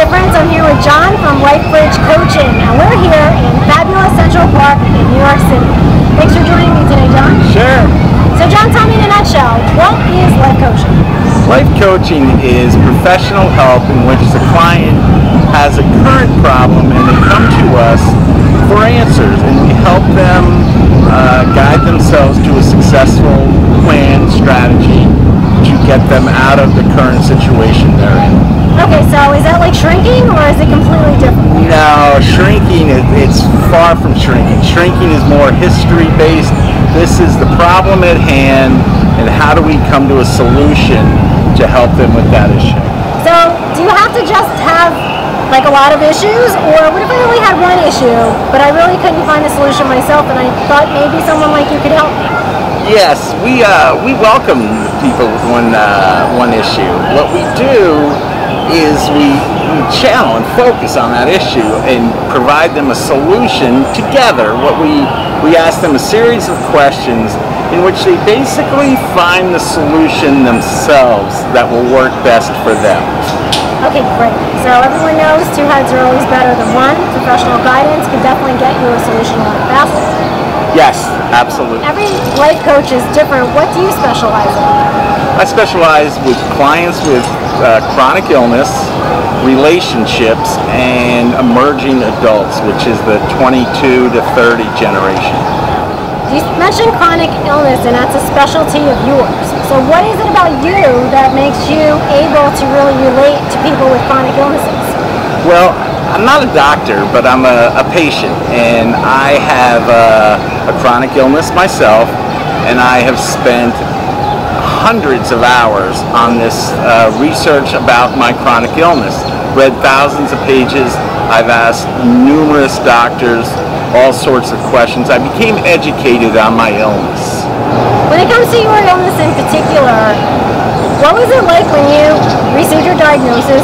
friends, I'm here with John from LifeBridge Coaching, and we're here in fabulous Central Park in New York City. Thanks for joining me today, John. Sure. So John, tell me in a nutshell, what is life coaching? Life coaching is professional help in which the client has a current problem and they come to us for answers, and we help them guide themselves to a successful plan, strategy to get them out of the current situation they're in. Okay, so is that like shrinking, or is it completely different? No, shrinking, it's far from shrinking. Shrinking is more history-based. This is the problem at hand, and how do we come to a solution to help them with that issue. So, do you have to just have like a lot of issues, or what if I only had one issue, but I really couldn't find a solution myself, and I thought maybe someone like you could help me? Yes, we welcome people with one issue. What we do is we channel and focus on that issue and provide them a solution together. We ask them a series of questions in which they basically find the solution themselves that will work best for them. Okay, great. So everyone knows two heads are always better than one. Professional guidance can definitely get you a solution a lot faster. Yes, absolutely. Every life coach is different. What do you specialize in? I specialize with clients with chronic illness, relationships, and emerging adults, which is the 22 to 30 generation. You mentioned chronic illness, and that's a specialty of yours. So what is it about you that makes you able to really relate to people with chronic illnesses? Well, I'm not a doctor, but I'm a patient, and I have a chronic illness myself, and I have spent hundreds of hours on this research about my chronic illness. Read thousands of pages. I've asked numerous doctors all sorts of questions. I became educated on my illness. When it comes to your illness in particular, what was it like when you received your diagnosis?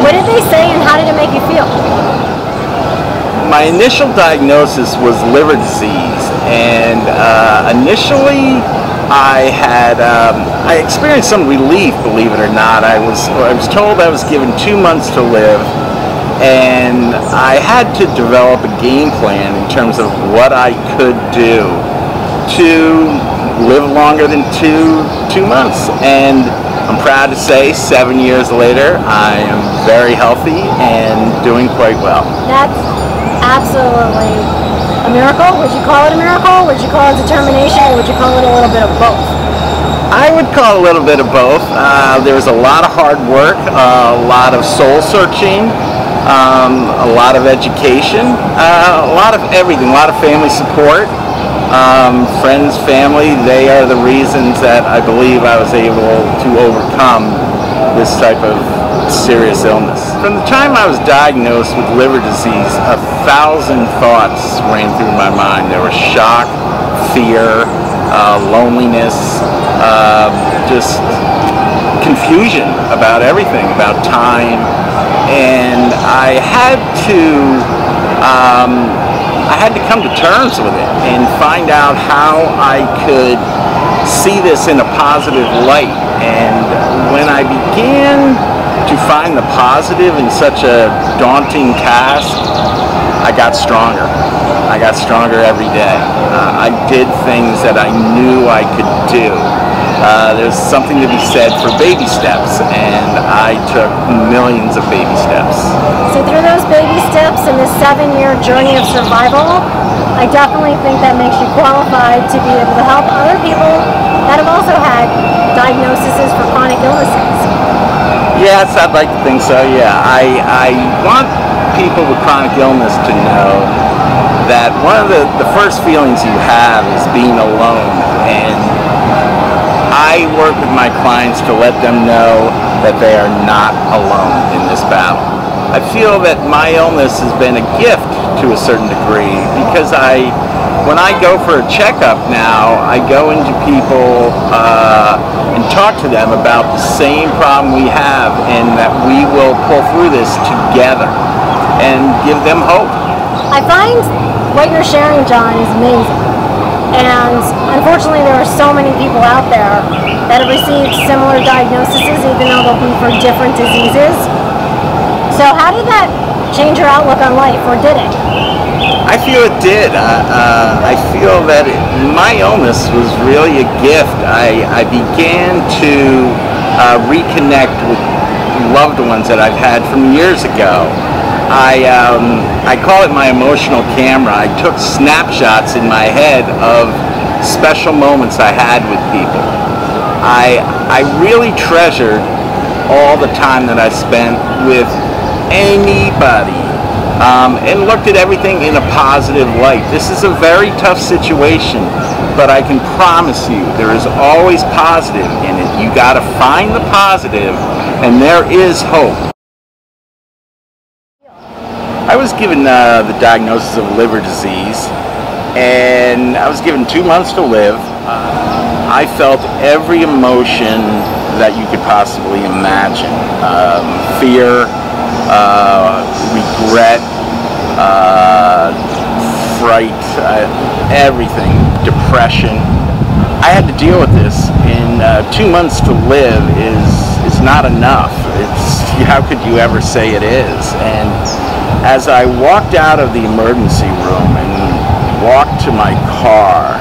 What did they say, and how did it make you feel? My initial diagnosis was liver disease, and initially I experienced some relief, believe it or not. I was told I was given 2 months to live, and I had to develop a game plan in terms of what I could do to live longer than two months. And I'm proud to say 7 years later, I am very healthy and doing quite well. That's absolutely a miracle. Would you call it a miracle? Would you call it determination? Or would you call it a little bit of both? I would call a little bit of both. There was a lot of hard work, a lot of soul searching, a lot of education, a lot of everything, a lot of family support. Friends, family, they are the reasons that I believe I was able to overcome this type of serious illness. From the time I was diagnosed with liver disease, 1,000 thoughts ran through my mind. There was shock, fear, loneliness, just confusion about everything, about time, and I had to come to terms with it and find out how I could see this in a positive light. And when I began to find the positive in such a daunting task, I got stronger. I got stronger every day. I did things that I knew I could do. There's something to be said for baby steps, and I took millions of baby steps. So through those baby steps and this 7-year journey of survival, I definitely think that makes you qualified to be able to help other people that have also had diagnoses for chronic illnesses. Yes, I'd like to think so, yeah. I want people with chronic illness to know that one of the first feelings you have is being alone, and I work with my clients to let them know that they are not alone in this battle. I feel that my illness has been a gift to a certain degree, because when I go for a checkup now, I go into people and talk to them about the same problem we have, and that we will pull through this together and give them hope. I find what you're sharing, John, is amazing. And unfortunately, there are so many people out there that have received similar diagnoses, even though they'll be for different diseases. So how did that change your outlook on life, or did it? I feel it did. I feel that my illness was really a gift. I began to reconnect with loved ones that I've had from years ago. I call it my emotional camera. I took snapshots in my head of special moments I had with people. I really treasured all the time that I spent with anybody, and looked at everything in a positive light. This is a very tough situation, but I can promise you there is always positive in it. You got to find the positive, and there is hope. I was given the diagnosis of liver disease, and I was given 2 months to live. I felt every emotion that you could possibly imagine. Fear, regret, fright, everything, depression. I had to deal with this, and 2 months to live is not enough. How could you ever say it is? And as I walked out of the emergency room and walked to my car,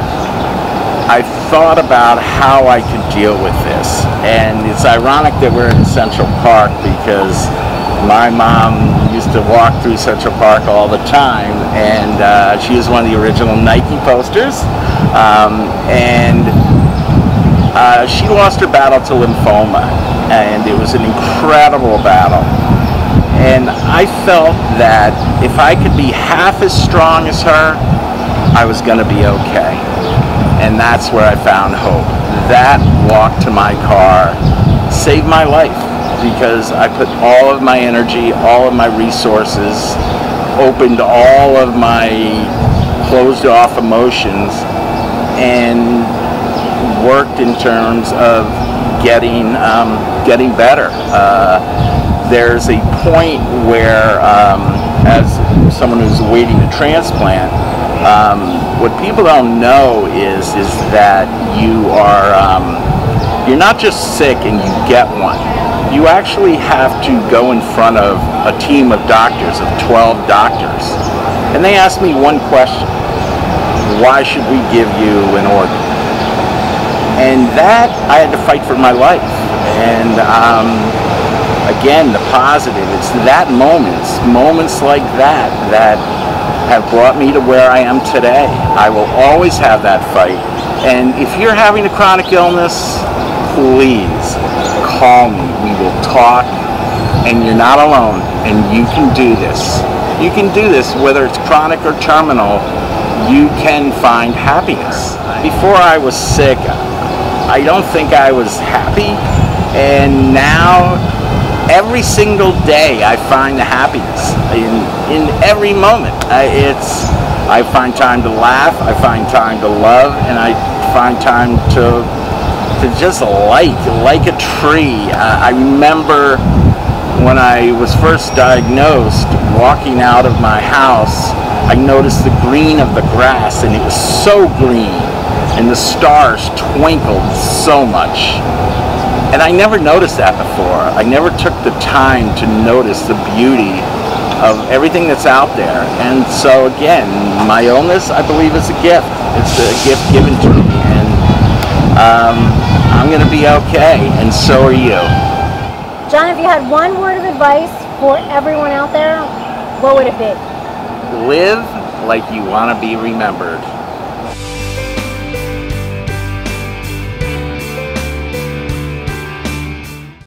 I thought about how I could deal with this. And it's ironic that we're in Central Park, because my mom used to walk through Central Park all the time, and she was one of the original Nike posters. She lost her battle to lymphoma, and it was an incredible battle. And I felt that if I could be half as strong as her, I was going to be okay. And that's where I found hope. That walk to my car saved my life, because I put all of my energy, all of my resources, opened all of my closed off emotions, and worked in terms of getting better. There's a point where, as someone who's awaiting a transplant, what people don't know is that you're not just sick and you get one. You actually have to go in front of a team of doctors, of 12 doctors. And they asked me one question: why should we give you an organ? And that, I had to fight for my life. And again, the positive, it's that moments like that have brought me to where I am today. I will always have that fight. And if you're having a chronic illness, please call me. We will talk, and you're not alone, and you can do this. You can do this, whether it's chronic or terminal. You can find happiness. Before I was sick, I don't think I was happy, and now every single day I find the happiness in every moment. I find time to laugh, I find time to love, and I find time to just like a tree. I remember when I was first diagnosed, walking out of my house, I noticed the green of the grass, and it was so green, and the stars twinkled so much. And I never noticed that before. I never took the time to notice the beauty of everything that's out there. And so again, my illness, I believe, is a gift. It's a gift given to me, and I'm going to be okay, and so are you. John, if you had one word of advice for everyone out there, what would it be? Live like you want to be remembered.